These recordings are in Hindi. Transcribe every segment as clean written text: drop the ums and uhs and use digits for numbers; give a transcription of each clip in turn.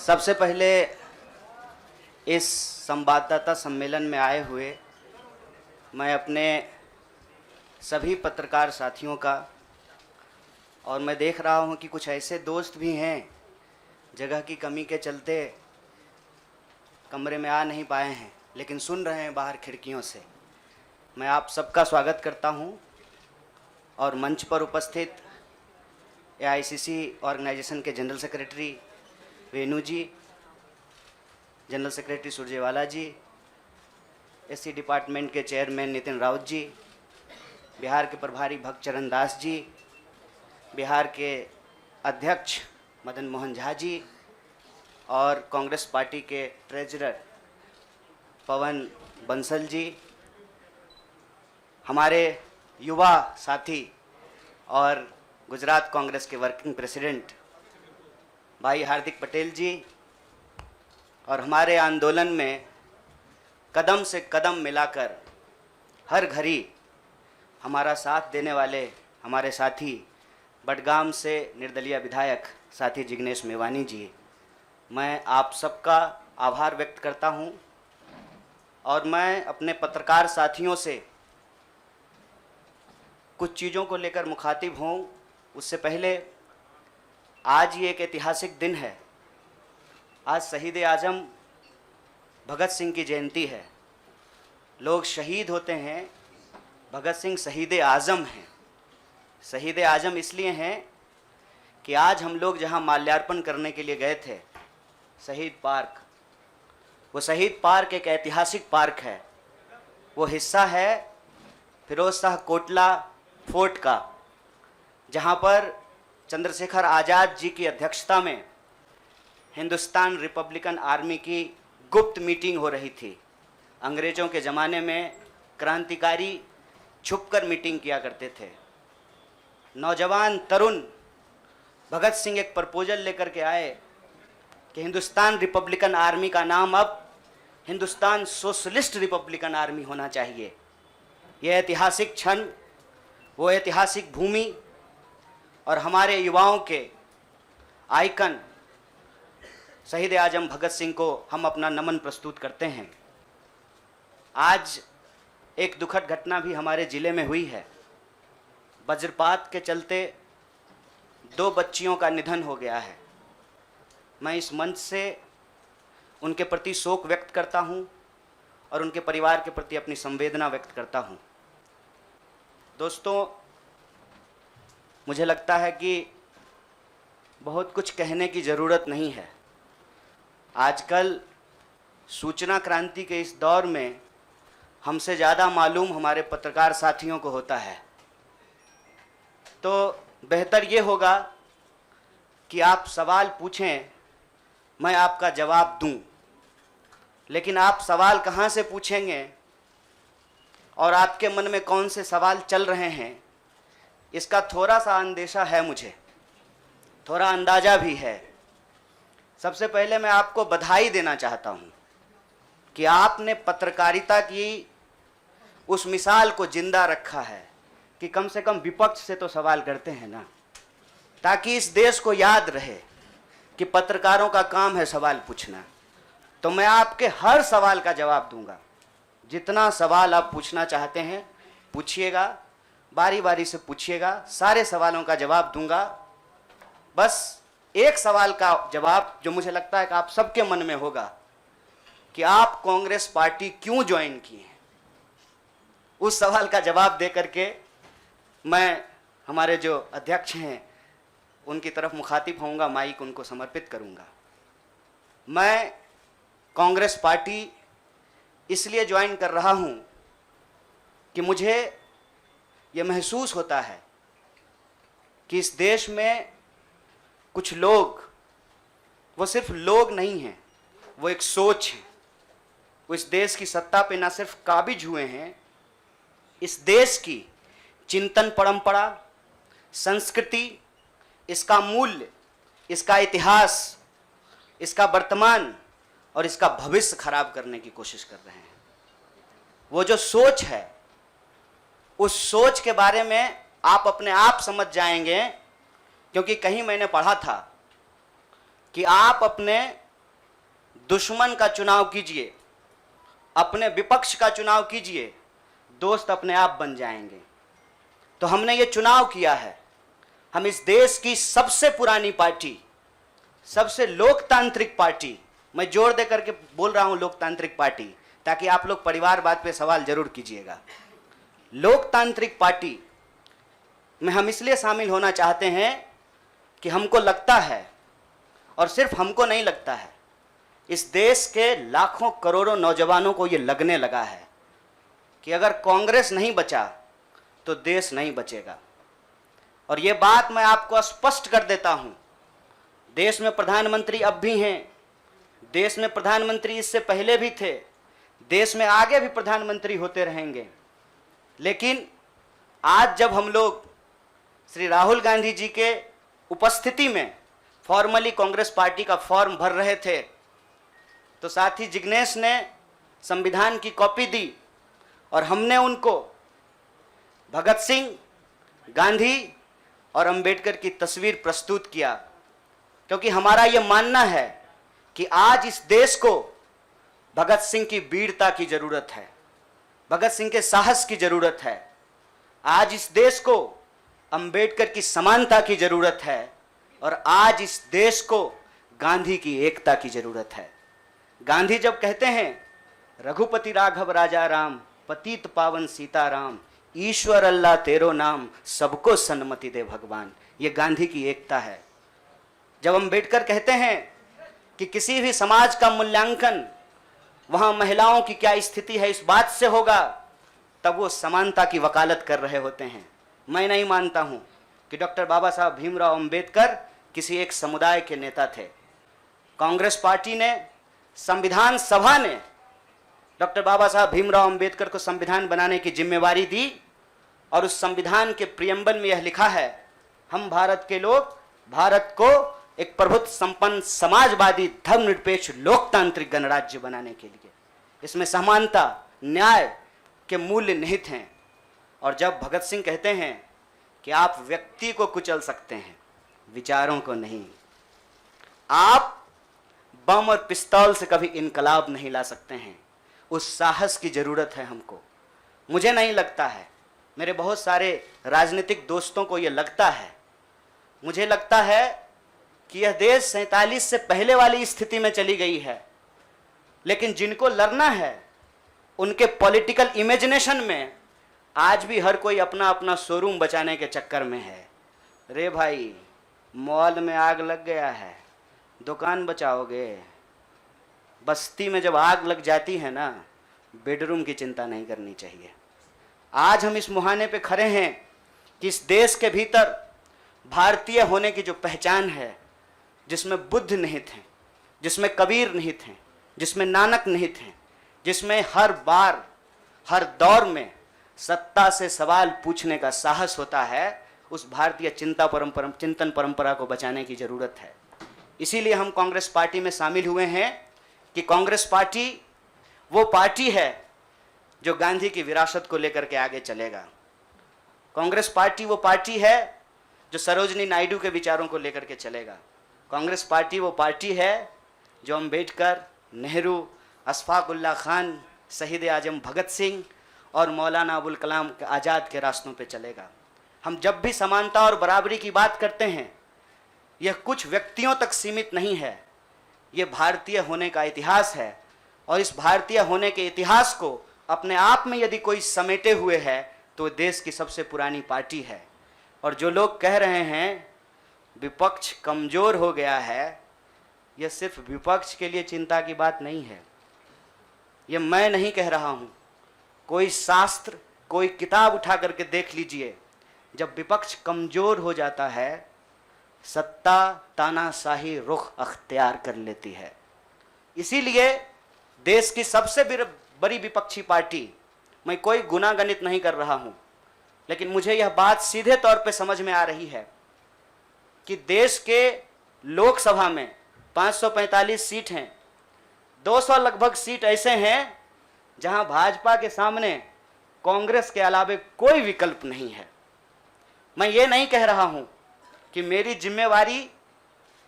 सबसे पहले इस संवाददाता सम्मेलन में आए हुए मैं अपने सभी पत्रकार साथियों का, और मैं देख रहा हूं कि कुछ ऐसे दोस्त भी हैं जगह की कमी के चलते कमरे में आ नहीं पाए हैं, लेकिन सुन रहे हैं बाहर खिड़कियों से। मैं आप सबका स्वागत करता हूं और मंच पर उपस्थित एआईसीसी ऑर्गेनाइजेशन के जनरल सेक्रेटरी वेणु जी, जनरल सेक्रेटरी सुरजेवाला जी, एससी डिपार्टमेंट के चेयरमैन नितिन राउत जी, बिहार के प्रभारी भक्तचरण दास जी, बिहार के अध्यक्ष मदन मोहन झा जी और कांग्रेस पार्टी के ट्रेजरर पवन बंसल जी, हमारे युवा साथी और गुजरात कांग्रेस के वर्किंग प्रेसिडेंट भाई हार्दिक पटेल जी, और हमारे आंदोलन में कदम से कदम मिलाकर हर घड़ी हमारा साथ देने वाले हमारे साथी बडगाम से निर्दलीय विधायक साथी जिग्नेश मेवानी जी, मैं आप सबका आभार व्यक्त करता हूं। और मैं अपने पत्रकार साथियों से कुछ चीज़ों को लेकर मुखातिब हूं, उससे पहले आज ये एक ऐतिहासिक दिन है। आज शहीद आजम भगत सिंह की जयंती है। लोग शहीद होते हैं, भगत सिंह शहीद आज़म हैं। शहीद आज़म इसलिए हैं कि आज हम लोग जहां माल्यार्पण करने के लिए गए थे, शहीद पार्क, वो शहीद पार्क एक ऐतिहासिक पार्क है। वो हिस्सा है फिरोज शाह कोटला फोर्ट का, जहां पर चंद्रशेखर आज़ाद जी की अध्यक्षता में हिंदुस्तान रिपब्लिकन आर्मी की गुप्त मीटिंग हो रही थी। अंग्रेज़ों के ज़माने में क्रांतिकारी छुपकर मीटिंग किया करते थे। नौजवान तरुण भगत सिंह एक प्रपोजल लेकर के आए कि हिंदुस्तान रिपब्लिकन आर्मी का नाम अब हिंदुस्तान सोशलिस्ट रिपब्लिकन आर्मी होना चाहिए। यह ऐतिहासिक क्षण, वो ऐतिहासिक भूमि और हमारे युवाओं के आइकन शहीद आजम भगत सिंह को हम अपना नमन प्रस्तुत करते हैं। आज एक दुखद घटना भी हमारे ज़िले में हुई है। वज्रपात के चलते 2 बच्चियों का निधन हो गया है। मैं इस मंच से उनके प्रति शोक व्यक्त करता हूं और उनके परिवार के प्रति अपनी संवेदना व्यक्त करता हूं। दोस्तों, मुझे लगता है कि बहुत कुछ कहने की ज़रूरत नहीं है। आजकल सूचना क्रांति के इस दौर में हमसे ज़्यादा मालूम हमारे पत्रकार साथियों को होता है। तो बेहतर ये होगा कि आप सवाल पूछें, मैं आपका जवाब दूं। लेकिन आप सवाल कहाँ से पूछेंगे और आपके मन में कौन से सवाल चल रहे हैं, इसका थोड़ा सा अंदेशा है, मुझे थोड़ा अंदाज़ा भी है। सबसे पहले मैं आपको बधाई देना चाहता हूं कि आपने पत्रकारिता की उस मिसाल को जिंदा रखा है कि कम से कम विपक्ष से तो सवाल करते हैं ना, ताकि इस देश को याद रहे कि पत्रकारों का काम है सवाल पूछना। तो मैं आपके हर सवाल का जवाब दूंगा। जितना सवाल आप पूछना चाहते हैं पूछिएगा, बारी बारी से पूछिएगा, सारे सवालों का जवाब दूंगा। बस एक सवाल का जवाब जो मुझे लगता है कि आप सबके मन में होगा कि आप कांग्रेस पार्टी क्यों ज्वाइन किए हैं, उस सवाल का जवाब दे करके मैं हमारे जो अध्यक्ष हैं उनकी तरफ मुखातिब होऊंगा, माइक उनको समर्पित करूंगा। मैं कांग्रेस पार्टी इसलिए ज्वाइन कर रहा हूं कि मुझे यह महसूस होता है कि इस देश में कुछ लोग, वो सिर्फ लोग नहीं हैं, वो एक सोच है। वो इस देश की सत्ता पे ना सिर्फ काबिज हुए हैं, इस देश की चिंतन परंपरा, संस्कृति, इसका मूल्य, इसका इतिहास, इसका वर्तमान और इसका भविष्य खराब करने की कोशिश कर रहे हैं। वो जो सोच है, उस सोच के बारे में आप अपने आप समझ जाएंगे, क्योंकि कहीं मैंने पढ़ा था कि आप अपने दुश्मन का चुनाव कीजिए, अपने विपक्ष का चुनाव कीजिए, दोस्त अपने आप बन जाएंगे। तो हमने ये चुनाव किया है। हम इस देश की सबसे पुरानी पार्टी, सबसे लोकतांत्रिक पार्टी, मैं जोर दे करके बोल रहा हूं लोकतांत्रिक पार्टी, ताकि आप लोग परिवारवाद पे सवाल जरूर कीजिएगा। लोकतांत्रिक पार्टी में हम इसलिए शामिल होना चाहते हैं कि हमको लगता है, और सिर्फ हमको नहीं लगता है, इस देश के लाखों करोड़ों नौजवानों को यह लगने लगा है कि अगर कांग्रेस नहीं बचा तो देश नहीं बचेगा। और यह बात मैं आपको स्पष्ट कर देता हूं, देश में प्रधानमंत्री अब भी हैं, देश में प्रधानमंत्री इससे पहले भी थे, देश में आगे भी प्रधानमंत्री होते रहेंगे। लेकिन आज जब हम लोग श्री राहुल गांधी जी के उपस्थिति में फॉर्मली कांग्रेस पार्टी का फॉर्म भर रहे थे, तो साथी जिग्नेश ने संविधान की कॉपी दी और हमने उनको भगत सिंह, गांधी और अंबेडकर की तस्वीर प्रस्तुत किया, क्योंकि हमारा यह मानना है कि आज इस देश को भगत सिंह की वीरता की जरूरत है, भगत सिंह के साहस की जरूरत है। आज इस देश को अंबेडकर की समानता की जरूरत है, और आज इस देश को गांधी की एकता की जरूरत है। गांधी जब कहते हैं रघुपति राघव राजा राम, पतित पावन सीताराम, ईश्वर अल्लाह तेरो नाम, सबको सन्मति दे भगवान, ये गांधी की एकता है। जब अंबेडकर कहते हैं कि किसी भी समाज का मूल्यांकन वहां महिलाओं की क्या स्थिति है इस बात से होगा, तब वो समानता की वकालत कर रहे होते हैं। मैं नहीं मानता हूं कि डॉक्टर बाबा साहब भीमराव अंबेडकर किसी एक समुदाय के नेता थे। कांग्रेस पार्टी ने, संविधान सभा ने डॉक्टर बाबा साहब भीमराव अंबेडकर को संविधान बनाने की जिम्मेवारी दी, और उस संविधान के प्रियम्बल में यह लिखा है, हम भारत के लोग भारत को एक प्रभुत्व संपन्न समाजवादी धर्मनिरपेक्ष लोकतांत्रिक गणराज्य बनाने के लिए, इसमें समानता न्याय के मूल्य निहित हैं। और जब भगत सिंह कहते हैं कि आप व्यक्ति को कुचल सकते हैं, विचारों को नहीं, आप बम और पिस्तौल से कभी इनकलाब नहीं ला सकते हैं, उस साहस की जरूरत है हमको। मुझे नहीं लगता है, मेरे बहुत सारे राजनीतिक दोस्तों को यह लगता है, मुझे लगता है कि यह देश 47 से पहले वाली स्थिति में चली गई है। लेकिन जिनको लड़ना है उनके पॉलिटिकल इमेजिनेशन में आज भी हर कोई अपना अपना शोरूम बचाने के चक्कर में है। रे भाई, मॉल में आग लग गया है, दुकान बचाओगे? बस्ती में जब आग लग जाती है ना, बेडरूम की चिंता नहीं करनी चाहिए। आज हम इस मुहाने पे खड़े हैं कि इस देश के भीतर भारतीय होने की जो पहचान है, जिसमें बुद्ध निहित हैं, जिसमें कबीर निहित हैं, जिसमें नानक निहित हैं, जिसमें हर बार हर दौर में सत्ता से सवाल पूछने का साहस होता है, उस भारतीय चिंतन परंपरा को बचाने की जरूरत है। इसीलिए हम कांग्रेस पार्टी में शामिल हुए हैं कि कांग्रेस पार्टी वो पार्टी है जो गांधी की विरासत को लेकर के आगे चलेगा। कांग्रेस पार्टी वो पार्टी है जो सरोजनी नायडू के विचारों को लेकर के चलेगा। कांग्रेस पार्टी वो पार्टी है जो अंबेडकर, नेहरू, अशफाक उल्लाह खान, शहीद आजम भगत सिंह और मौलाना अबुल कलाम आज़ाद के रास्तों पे चलेगा। हम जब भी समानता और बराबरी की बात करते हैं, यह कुछ व्यक्तियों तक सीमित नहीं है, यह भारतीय होने का इतिहास है। और इस भारतीय होने के इतिहास को अपने आप में यदि कोई समेटे हुए है तो देश की सबसे पुरानी पार्टी है। और जो लोग कह रहे हैं विपक्ष कमजोर हो गया है, यह सिर्फ विपक्ष के लिए चिंता की बात नहीं है। यह मैं नहीं कह रहा हूं, कोई शास्त्र, कोई किताब उठा करके देख लीजिए। जब विपक्ष कमजोर हो जाता है, सत्ता तानाशाही रुख अख्तियार कर लेती है। इसीलिए देश की सबसे बड़ी विपक्षी पार्टी, मैं कोई गुनागणित नहीं कर रहा हूं, लेकिन मुझे यह बात सीधे तौर पे समझ में आ रही है कि देश के लोकसभा में 545 सीट हैं, 200 लगभग सीट ऐसे हैं जहां भाजपा के सामने कांग्रेस के अलावे कोई विकल्प नहीं है। मैं ये नहीं कह रहा हूं कि मेरी जिम्मेवारी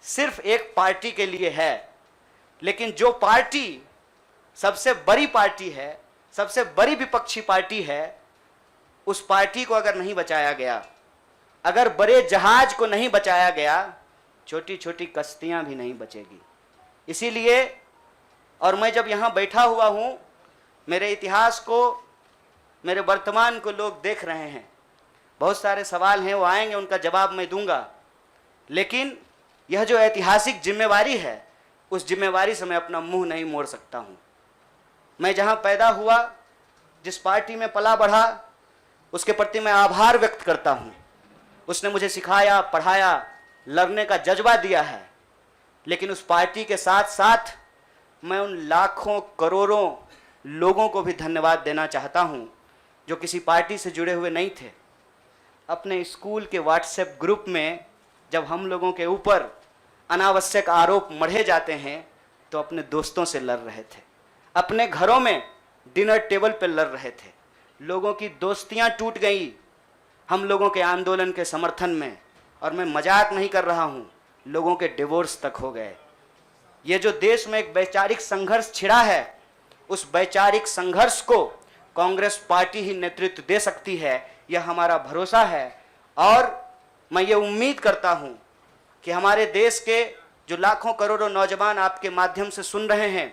सिर्फ एक पार्टी के लिए है, लेकिन जो पार्टी सबसे बड़ी पार्टी है, सबसे बड़ी विपक्षी पार्टी है, उस पार्टी को अगर नहीं बचाया गया, अगर बड़े जहाज को नहीं बचाया गया, छोटी छोटी कश्तियां भी नहीं बचेगी। इसीलिए, और मैं जब यहां बैठा हुआ हूं, मेरे इतिहास को, मेरे वर्तमान को लोग देख रहे हैं। बहुत सारे सवाल हैं, वो आएंगे, उनका जवाब मैं दूंगा। लेकिन यह जो ऐतिहासिक जिम्मेवारी है, उस जिम्मेवारी से मैं अपना मुंह नहीं मोड़ सकता हूं। मैं जहां पैदा हुआ, जिस पार्टी में पला बढ़ा, उसके प्रति मैं आभार व्यक्त करता हूं। उसने मुझे सिखाया, पढ़ाया, लड़ने का जज्बा दिया है। लेकिन उस पार्टी के साथ साथ मैं उन लाखों करोड़ों लोगों को भी धन्यवाद देना चाहता हूं जो किसी पार्टी से जुड़े हुए नहीं थे। अपने स्कूल के व्हाट्सएप ग्रुप में जब हम लोगों के ऊपर अनावश्यक आरोप मढ़े जाते हैं तो अपने दोस्तों से लड़ रहे थे, अपने घरों में डिनर टेबल पर लड़ रहे थे। लोगों की दोस्तियां टूट गई हम लोगों के आंदोलन के समर्थन में, और मैं मजाक नहीं कर रहा हूं, लोगों के डिवोर्स तक हो गए। ये जो देश में एक वैचारिक संघर्ष छिड़ा है, उस वैचारिक संघर्ष को कांग्रेस पार्टी ही नेतृत्व दे सकती है, यह हमारा भरोसा है। और मैं ये उम्मीद करता हूं कि हमारे देश के जो लाखों करोड़ों नौजवान आपके माध्यम से सुन रहे हैं,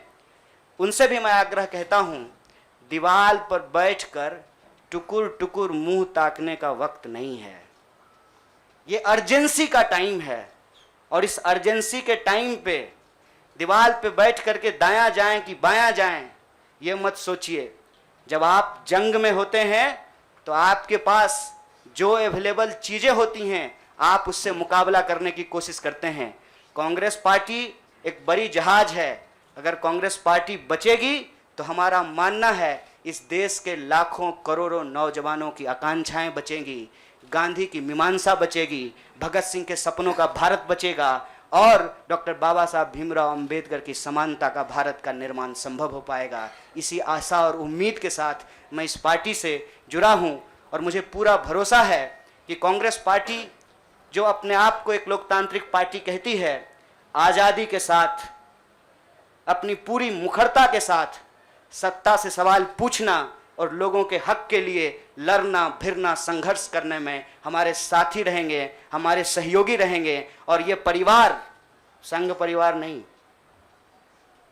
उनसे भी मैं आग्रह कहता हूं, दीवार पर बैठकर टुकुर टुकुर मुंह ताकने का वक्त नहीं है। ये अर्जेंसी का टाइम है, और इस अर्जेंसी के टाइम पे दीवार पे बैठ करके दायां जाएं कि बायां जाएं, ये मत सोचिए। जब आप जंग में होते हैं तो आपके पास जो अवेलेबल चीजें होती हैं, आप उससे मुकाबला करने की कोशिश करते हैं। कांग्रेस पार्टी एक बड़ी जहाज है। अगर कांग्रेस पार्टी बचेगी तो हमारा मानना है इस देश के लाखों करोड़ों नौजवानों की आकांक्षाएं बचेंगी, गांधी की मीमांसा बचेगी, भगत सिंह के सपनों का भारत बचेगा, और डॉक्टर बाबा साहब भीमराव अंबेडकर की समानता का भारत का निर्माण संभव हो पाएगा। इसी आशा और उम्मीद के साथ मैं इस पार्टी से जुड़ा हूं, और मुझे पूरा भरोसा है कि कांग्रेस पार्टी जो अपने आप को एक लोकतांत्रिक पार्टी कहती है, आज़ादी के साथ, अपनी पूरी मुखरता के साथ सत्ता से सवाल पूछना और लोगों के हक के लिए लड़ना भिड़ना संघर्ष करने में हमारे साथी रहेंगे, हमारे सहयोगी रहेंगे। और ये परिवार संघ परिवार नहीं,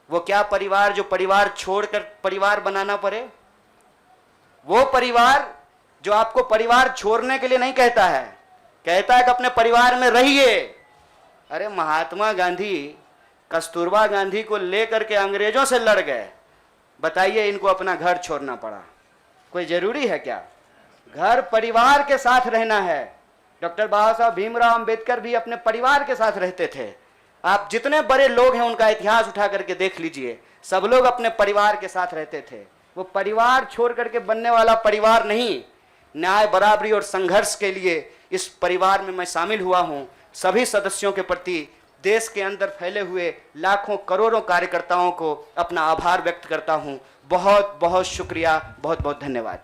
वो क्या परिवार जो परिवार छोड़कर परिवार बनाना पड़े, वो परिवार जो आपको परिवार छोड़ने के लिए नहीं कहता है, कहता है कि अपने परिवार में रहिए। अरे महात्मा गांधी कस्तूरबा गांधी को लेकर के अंग्रेजों से लड़ गए, बताइए इनको अपना घर छोड़ना पड़ा। कोई जरूरी है क्या? घर परिवार के साथ रहना है। डॉक्टर बाबा साहब भीमराव अंबेडकर भी अपने परिवार के साथ रहते थे। आप जितने बड़े लोग हैं उनका इतिहास उठा करके देख लीजिए, सब लोग अपने परिवार के साथ रहते थे। वो परिवार छोड़ करके बनने वाला परिवार नहीं। न्याय, बराबरी और संघर्ष के लिए इस परिवार में मैं शामिल हुआ हूं। सभी सदस्यों के प्रति, देश के अंदर फैले हुए लाखों करोड़ों कार्यकर्ताओं को अपना आभार व्यक्त करता हूं। बहुत बहुत शुक्रिया, बहुत बहुत धन्यवाद।